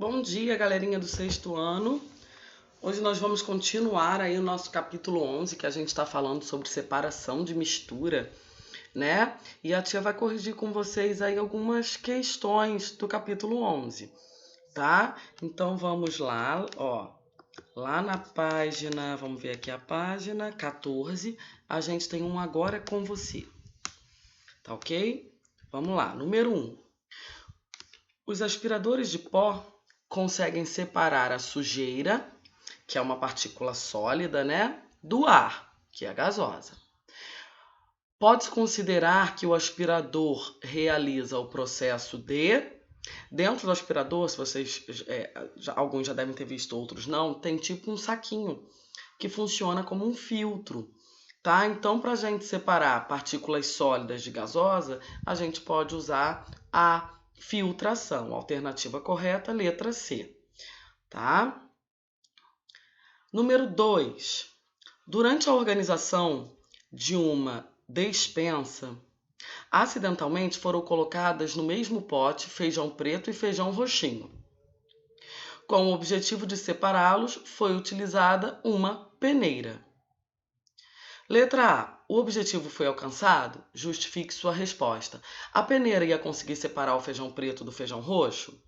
Bom dia, galerinha do sexto ano. Hoje nós vamos continuar aí o nosso capítulo 11, que a gente está falando sobre separação de mistura, né? E a tia vai corrigir com vocês aí algumas questões do capítulo 11, tá? Então vamos lá, ó. Lá na página, vamos ver aqui a página 14, a gente tem um Agora com Você. Tá ok? Vamos lá, número 1. Os aspiradores de pó conseguem separar a sujeira, que é uma partícula sólida, né, do ar, que é gasosa. Pode-se considerar que o aspirador realiza o processo dentro do aspirador, se vocês, alguns já devem ter visto, outros não, tem tipo um saquinho que funciona como um filtro, tá? Então, para a gente separar partículas sólidas de gasosa, a gente pode usar a filtração. Alternativa correta, letra C, tá? Número 2. Durante a organização de uma despensa, acidentalmente foram colocadas no mesmo pote feijão preto e feijão roxinho. Com o objetivo de separá-los, foi utilizada uma peneira. Letra A. O objetivo foi alcançado? Justifique sua resposta. A peneira ia conseguir separar o feijão preto do feijão roxo?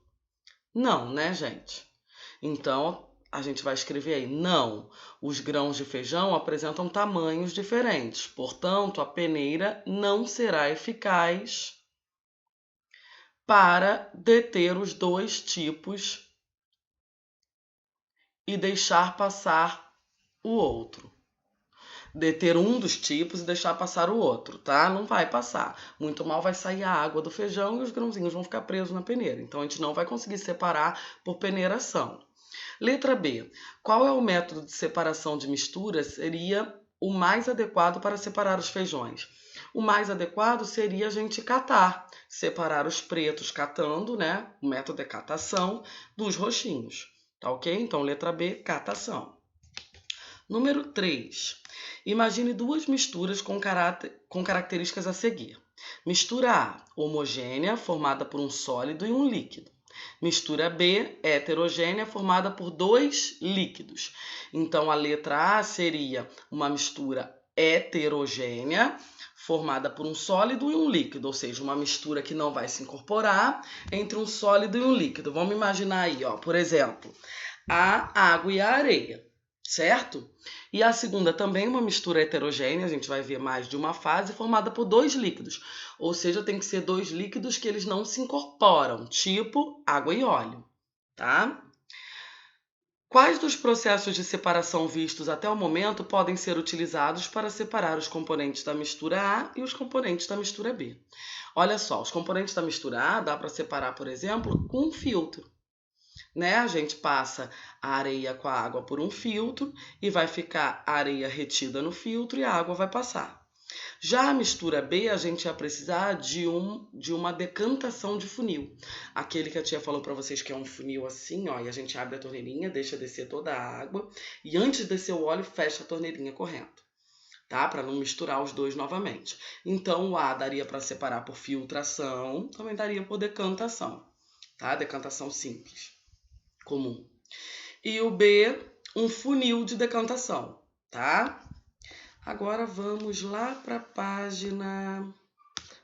Não, né, gente? Então, a gente vai escrever aí, não. Os grãos de feijão apresentam tamanhos diferentes. Portanto, a peneira não será eficaz para deter os dois tipos e deixar passar o outro. Deter um dos tipos e deixar passar o outro, tá? Não vai passar. Muito mal vai sair a água do feijão e os grãozinhos vão ficar presos na peneira. Então, a gente não vai conseguir separar por peneiração. Letra B. Qual é o método de separação de mistura seria o mais adequado para separar os feijões? O mais adequado seria a gente catar, separar os pretos catando, né? O método é catação dos roxinhos, tá ok? Então, letra B, catação. Número 3. Imagine duas misturas com características a seguir. Mistura A, homogênea, formada por um sólido e um líquido. Mistura B, heterogênea, formada por dois líquidos. Então, a letra A seria uma mistura heterogênea, formada por um sólido e um líquido, ou seja, uma mistura que não vai se incorporar entre um sólido e um líquido. Vamos imaginar aí, ó, por exemplo, a água e a areia, certo? E a segunda também uma mistura heterogênea, a gente vai ver mais de uma fase, formada por dois líquidos. Ou seja, tem que ser dois líquidos que eles não se incorporam, tipo água e óleo, tá? Quais dos processos de separação vistos até o momento podem ser utilizados para separar os componentes da mistura A e os componentes da mistura B? Olha só, os componentes da mistura A dá para separar, por exemplo, com um filtro. Né? A gente passa a areia com a água por um filtro e vai ficar a areia retida no filtro e a água vai passar. Já a mistura B, a gente ia precisar de uma decantação de funil. Aquele que a tia falou para vocês que é um funil assim, ó, e a gente abre a torneirinha, deixa descer toda a água e antes de descer o óleo, fecha a torneirinha correndo, tá? Para não misturar os dois novamente. Então, o A daria para separar por filtração, também daria por decantação, tá? Decantação simples, comum. E o B, um funil de decantação, tá? Agora vamos lá para a página...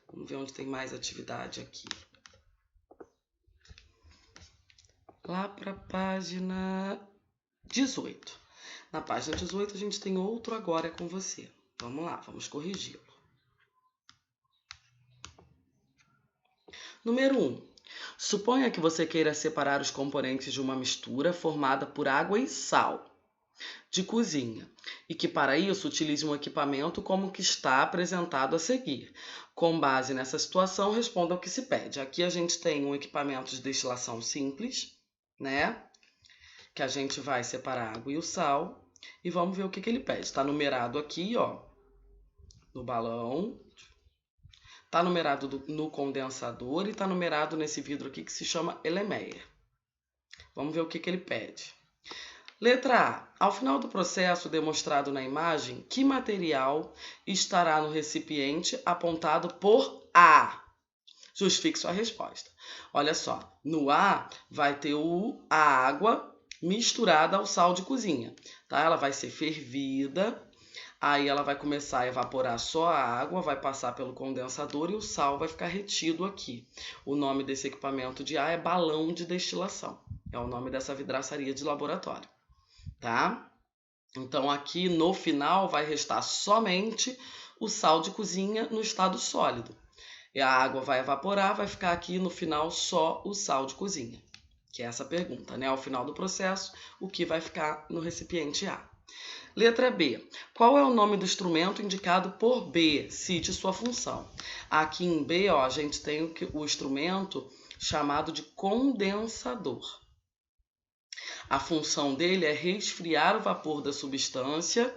Vamos ver onde tem mais atividade aqui. Lá para a página 18. Na página 18 a gente tem outro Agora com Você. Vamos lá, vamos corrigi-lo. Número 1. Suponha que você queira separar os componentes de uma mistura formada por água e sal de cozinha e que para isso utilize um equipamento como o que está apresentado a seguir. Com base nessa situação, responda ao que se pede. Aqui a gente tem um equipamento de destilação simples, né? Que a gente vai separar a água e o sal e vamos ver o que ele pede. Está numerado aqui, ó, no balão. Está numerado no condensador e está numerado nesse vidro aqui que se chama Erlenmeyer. Vamos ver o que ele pede. Letra A. Ao final do processo demonstrado na imagem, que material estará no recipiente apontado por A? Justifique sua resposta. Olha só, no A vai ter a água misturada ao sal de cozinha, tá? Ela vai ser fervida, aí ela vai começar a evaporar só a água, vai passar pelo condensador e o sal vai ficar retido aqui. O nome desse equipamento de A é balão de destilação. É o nome dessa vidraçaria de laboratório, tá? Então aqui no final vai restar somente o sal de cozinha no estado sólido. E a água vai evaporar, vai ficar aqui no final só o sal de cozinha. Que é essa pergunta, né? Ao final do processo, o que vai ficar no recipiente A. Letra B. Qual é o nome do instrumento indicado por B? Cite sua função. Aqui em B, ó, a gente tem o instrumento chamado de condensador. A função dele é resfriar o vapor da substância,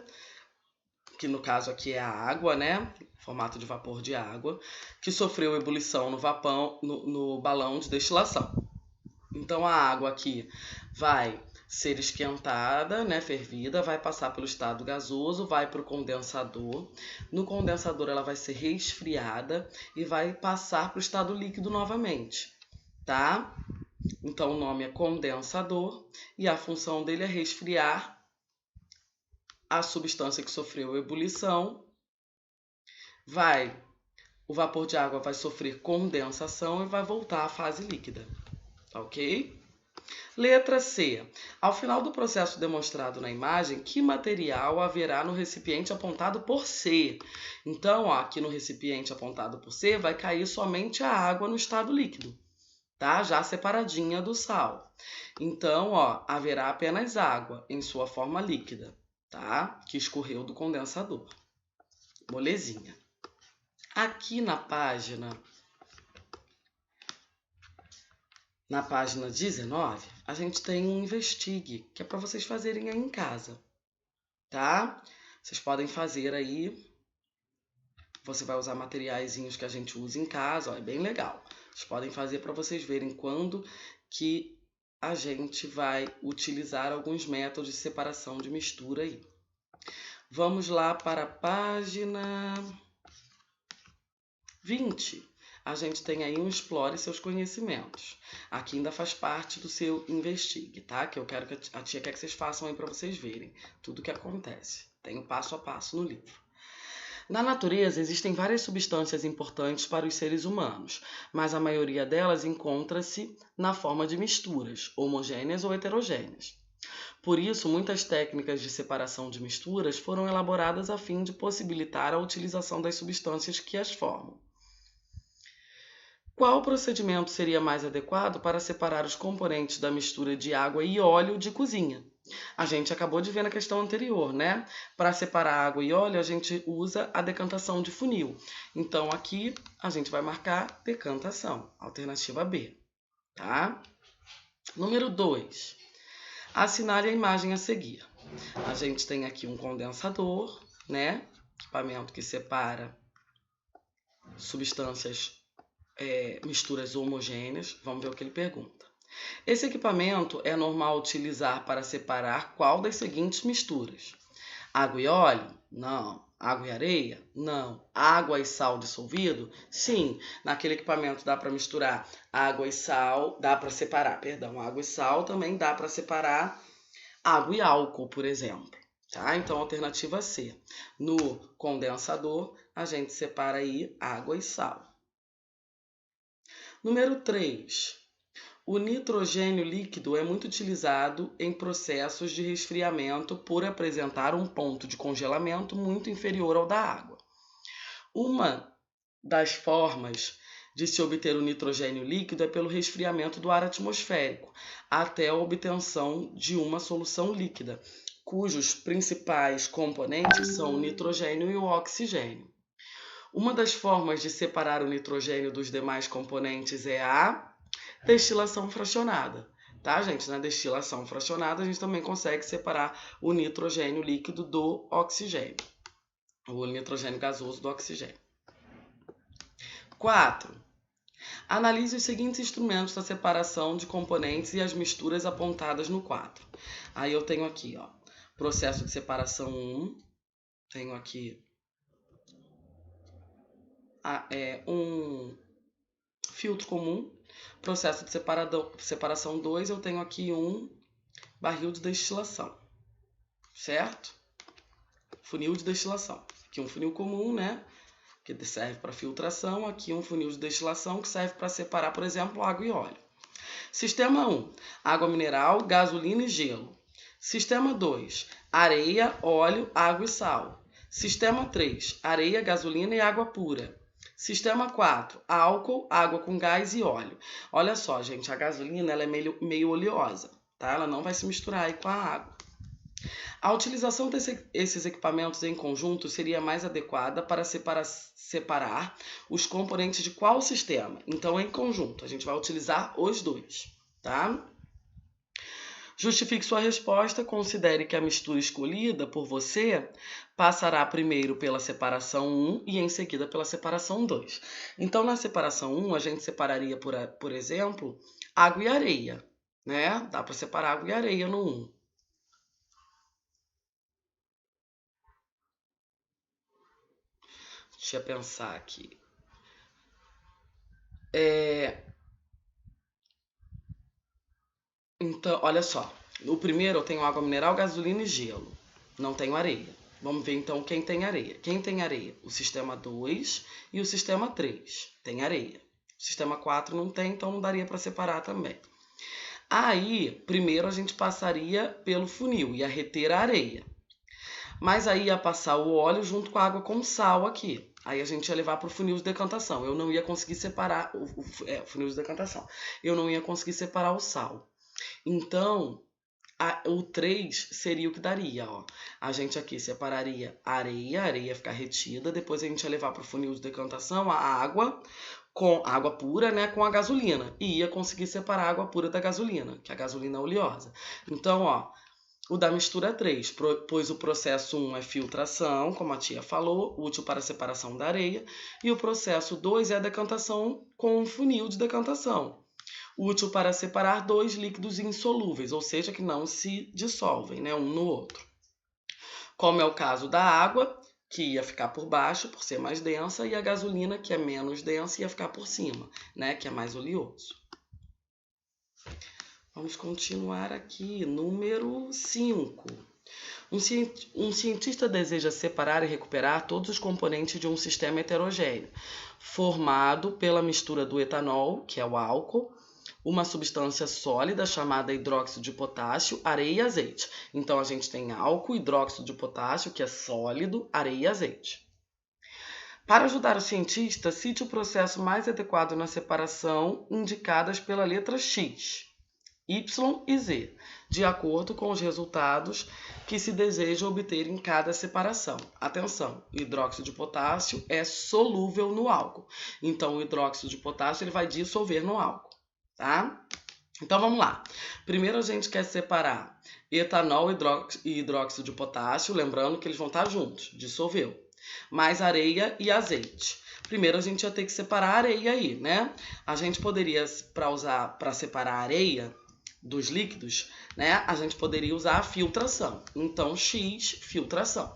que no caso aqui é a água, né? Formato de vapor de água, que sofreu ebulição no balão de destilação. Então a água aqui vai ser esquentada, né, fervida, vai passar pelo estado gasoso, vai para o condensador. No condensador ela vai ser resfriada e vai passar para o estado líquido novamente, tá? Então o nome é condensador e a função dele é resfriar a substância que sofreu ebulição. O vapor de água vai sofrer condensação e vai voltar à fase líquida, ok? Letra C. Ao final do processo demonstrado na imagem, que material haverá no recipiente apontado por C? Então, ó, aqui no recipiente apontado por C vai cair somente a água no estado líquido, tá? Já separadinha do sal. Então, ó, haverá apenas água em sua forma líquida, tá? Que escorreu do condensador. Molezinha. Aqui na página 19, a gente tem um Investigue, que é para vocês fazerem aí em casa, tá? Vocês podem fazer aí, você vai usar materiaizinhos que a gente usa em casa, ó, é bem legal. Vocês podem fazer para vocês verem quando que a gente vai utilizar alguns métodos de separação de mistura aí. Vamos lá para a página 20. A gente tem aí um Explore seus conhecimentos. Aqui ainda faz parte do seu Investigue, tá? Que eu quero que a tia quer que vocês façam aí para vocês verem tudo o que acontece. Tem o passo a passo no livro. Na natureza existem várias substâncias importantes para os seres humanos, mas a maioria delas encontra-se na forma de misturas, homogêneas ou heterogêneas. Por isso, muitas técnicas de separação de misturas foram elaboradas a fim de possibilitar a utilização das substâncias que as formam. Qual procedimento seria mais adequado para separar os componentes da mistura de água e óleo de cozinha? A gente acabou de ver na questão anterior, né? Para separar água e óleo, a gente usa a decantação de funil. Então, aqui a gente vai marcar decantação, alternativa B, tá? Número 2. Assinale a imagem a seguir. A gente tem aqui um condensador, né? Equipamento que separa substâncias, misturas homogêneas. Vamos ver o que ele pergunta. Esse equipamento é normal utilizar para separar qual das seguintes misturas? Água e óleo? Não. Água e areia? Não. Água e sal dissolvido? Sim. Naquele equipamento dá para misturar água e sal, dá para separar, água e sal, também dá para separar água e álcool, por exemplo. Tá? Então, alternativa C. No condensador, a gente separa aí água e sal. Número 3. O nitrogênio líquido é muito utilizado em processos de resfriamento por apresentar um ponto de congelamento muito inferior ao da água. Uma das formas de se obter o nitrogênio líquido é pelo resfriamento do ar atmosférico, até a obtenção de uma solução líquida, cujos principais componentes são o nitrogênio e o oxigênio. Uma das formas de separar o nitrogênio dos demais componentes é a destilação fracionada, tá, gente? Na destilação fracionada, a gente também consegue separar o nitrogênio líquido do oxigênio, o nitrogênio gasoso do oxigênio. 4. Analise os seguintes instrumentos da separação de componentes e as misturas apontadas no 4. Aí eu tenho aqui, ó, processo de separação 1, tenho aqui um filtro comum. Processo de separação 2, eu tenho aqui um barril de destilação, certo? Funil de destilação. Aqui um funil comum, né? Que serve para filtração. Aqui um funil de destilação que serve para separar, por exemplo, água e óleo. Sistema 1, água mineral, gasolina e gelo. Sistema 2, areia, óleo, água e sal. Sistema 3, areia, gasolina e água pura. Sistema 4, álcool, água com gás e óleo. Olha só, gente, a gasolina ela é meio oleosa, tá? Ela não vai se misturar aí com a água. A utilização desses equipamentos em conjunto seria mais adequada para separar os componentes de qual sistema? Então, em conjunto, a gente vai utilizar os dois, tá? Justifique sua resposta, considere que a mistura escolhida por você passará primeiro pela separação 1 e em seguida pela separação 2. Então, na separação 1, a gente separaria, por exemplo, água e areia, né? Dá para separar água e areia no 1. Deixa eu pensar aqui. Então, olha só. No primeiro eu tenho água mineral, gasolina e gelo. Não tenho areia. Vamos ver então quem tem areia. Quem tem areia? O sistema 2 e o sistema 3 tem areia. O sistema 4 não tem, então não daria para separar também. Aí, primeiro a gente passaria pelo funil, ia reter a areia. Mas aí ia passar o óleo junto com a água com sal aqui. Aí a gente ia levar para o funil de decantação. Eu não ia conseguir separar o funil de decantação. Eu não ia conseguir separar o sal. Então, o 3 seria o que daria, ó. A gente aqui separaria a areia ia ficar retida, depois a gente ia levar para o funil de decantação a água, com água pura, né, com a gasolina, e ia conseguir separar a água pura da gasolina, que é a gasolina oleosa. Então, ó, o da mistura 3, pois o processo 1 é filtração, como a tia falou, útil para a separação da areia, e o processo 2 é a decantação com um funil de decantação, útil para separar dois líquidos insolúveis, ou seja, que não se dissolvem, né, um no outro. Como é o caso da água, que ia ficar por baixo, por ser mais densa, e a gasolina, que é menos densa, ia ficar por cima, né, que é mais oleoso. Vamos continuar aqui. Número 5. Um cientista deseja separar e recuperar todos os componentes de um sistema heterogêneo, formado pela mistura do etanol, que é o álcool, uma substância sólida chamada hidróxido de potássio, areia e azeite. Então, a gente tem álcool, hidróxido de potássio, que é sólido, areia e azeite. Para ajudar o cientista, cite o processo mais adequado na separação indicadas pela letra X, Y e Z, de acordo com os resultados que se deseja obter em cada separação. Atenção, o hidróxido de potássio é solúvel no álcool. Então, o hidróxido de potássio ele vai dissolver no álcool, tá? Então, vamos lá. Primeiro, a gente quer separar etanol e hidróxido de potássio, lembrando que eles vão estar juntos, dissolveu, mais areia e azeite. Primeiro, a gente ia ter que separar a areia aí, né? A gente poderia, para separar a areia dos líquidos, né? A gente poderia usar a filtração. Então, X, filtração.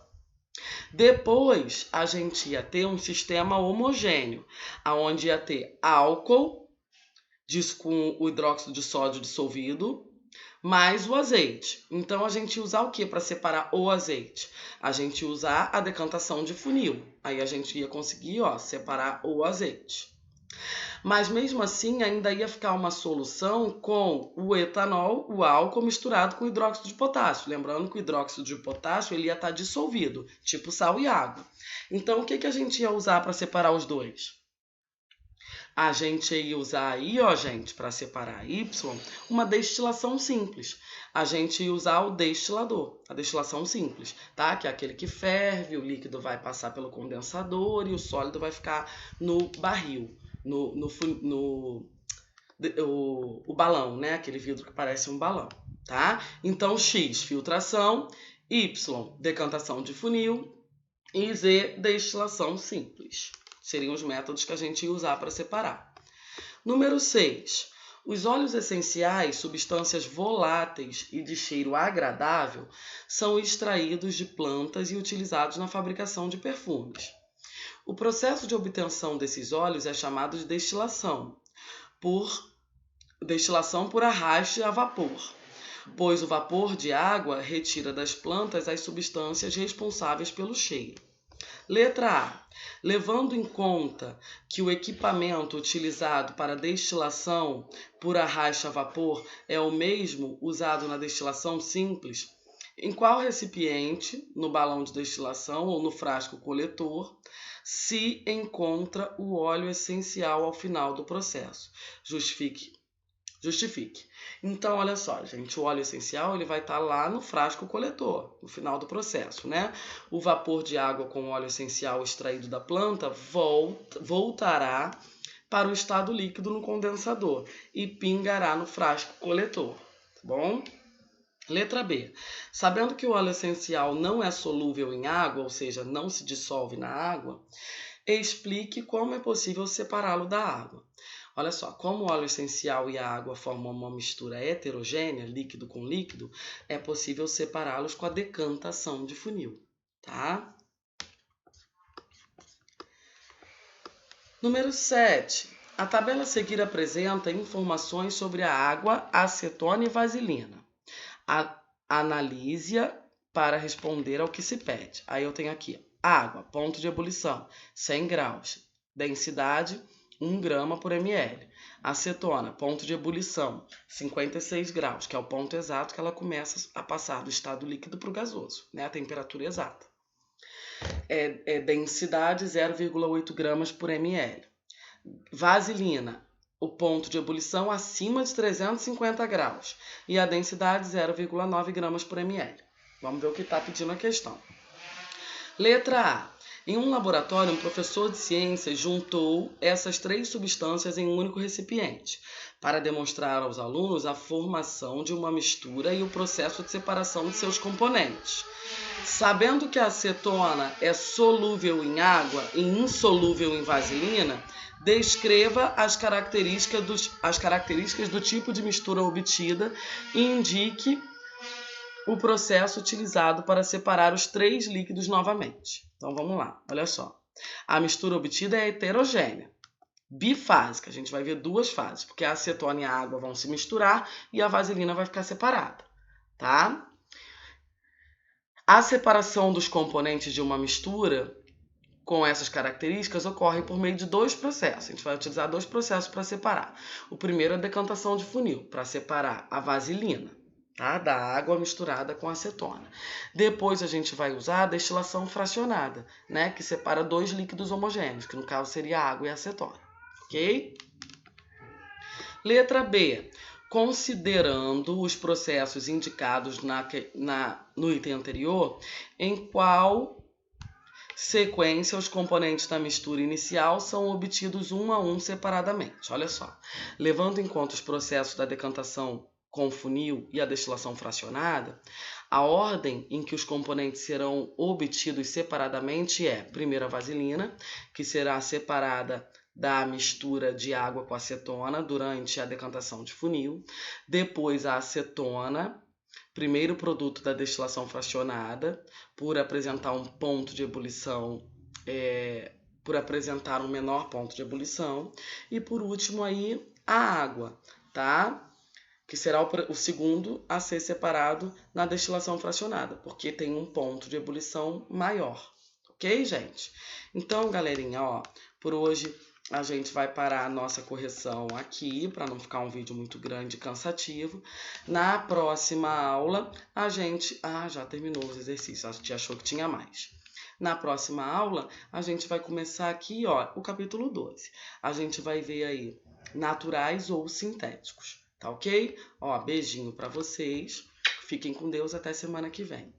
Depois, a gente ia ter um sistema homogêneo, onde ia ter álcool com o hidróxido de sódio dissolvido, mais o azeite. Então, a gente ia usar o que para separar o azeite? A gente ia usar a decantação de funil. Aí, a gente ia conseguir, ó, separar o azeite. Mas mesmo assim, ainda ia ficar uma solução com o etanol, o álcool misturado com o hidróxido de potássio. Lembrando que o hidróxido de potássio ele ia estar dissolvido, tipo sal e água. Então, o que a gente ia usar para separar os dois? A gente ia usar aí, ó, gente, para separar Y, uma destilação simples. A gente ia usar o destilador, a destilação simples, tá? Que é aquele que ferve, o líquido vai passar pelo condensador e o sólido vai ficar no barril. O balão, né? Aquele vidro que parece um balão, tá? Então, X, filtração, Y, decantação de funil e Z, destilação simples. Seriam os métodos que a gente ia usar para separar. Número 6. Os óleos essenciais, substâncias voláteis e de cheiro agradável, são extraídos de plantas e utilizados na fabricação de perfumes. O processo de obtenção desses óleos é chamado de destilação. por destilação por arraste a vapor, pois o vapor de água retira das plantas as substâncias responsáveis pelo cheiro. Letra A. Levando em conta que o equipamento utilizado para destilação por arraste a vapor é o mesmo usado na destilação simples, em qual recipiente, no balão de destilação ou no frasco coletor, se encontra o óleo essencial ao final do processo? Justifique. Então, olha só, gente, o óleo essencial ele vai estar lá no frasco coletor, no final do processo, né? O vapor de água com óleo essencial extraído da planta voltará para o estado líquido no condensador e pingará no frasco coletor, tá bom? Letra B. Sabendo que o óleo essencial não é solúvel em água, ou seja, não se dissolve na água, explique como é possível separá-lo da água. Olha só, como o óleo essencial e a água formam uma mistura heterogênea, líquido com líquido, é possível separá-los com a decantação de funil, tá? Número 7. A tabela a seguir apresenta informações sobre a água, acetona e vaselina. Analise-a para responder ao que se pede. Aí eu tenho aqui, água, ponto de ebulição, 100 graus, densidade 1 grama por ml. Acetona, ponto de ebulição, 56 graus, que é o ponto exato que ela começa a passar do estado líquido para o gasoso, né? A temperatura exata. Densidade 0,8 gramas por ml. Vaselina, o ponto de ebulição acima de 350 graus e a densidade 0,9 gramas por ml. Vamos ver o que está pedindo a questão. Letra A. Em um laboratório, um professor de ciências juntou essas 3 substâncias em um único recipiente para demonstrar aos alunos a formação de uma mistura e o processo de separação de seus componentes. Sabendo que a acetona é solúvel em água e insolúvel em vaselina, descreva as características do tipo de mistura obtida e indique o processo utilizado para separar os 3 líquidos novamente. Então vamos lá, olha só. A mistura obtida é heterogênea, bifásica. A gente vai ver 2 fases, porque a acetona e a água vão se misturar e a vaselina vai ficar separada, tá? A separação dos componentes de uma mistura com essas características ocorre por meio de 2 processos. A gente vai utilizar 2 processos para separar. O primeiro é a decantação de funil, para separar a vaselina, tá? Da água misturada com acetona. Depois a gente vai usar a destilação fracionada, né? Que separa 2 líquidos homogêneos, que no caso seria a água e a acetona. Ok? Letra B. Considerando os processos indicados no item anterior, em qual sequência os componentes da mistura inicial são obtidos um a um separadamente. Olha só. Levando em conta os processos da decantação com funil e a destilação fracionada, a ordem em que os componentes serão obtidos separadamente é, primeiro a vaselina, que será separada da mistura de água com acetona durante a decantação de funil, depois a acetona, primeiro produto da destilação fracionada, por apresentar um ponto de ebulição, por apresentar um menor ponto de ebulição, e por último aí a água, tá? Que será o segundo a ser separado na destilação fracionada, porque tem um ponto de ebulição maior, ok, gente? Então, galerinha, ó, por hoje a gente vai parar a nossa correção aqui, para não ficar um vídeo muito grande e cansativo. Na próxima aula, a gente... já terminou os exercícios, a gente achou que tinha mais. Na próxima aula, a gente vai começar aqui, ó, o capítulo 12. A gente vai ver aí naturais ou sintéticos, tá ok? Ó, beijinho para vocês. Fiquem com Deus, até semana que vem.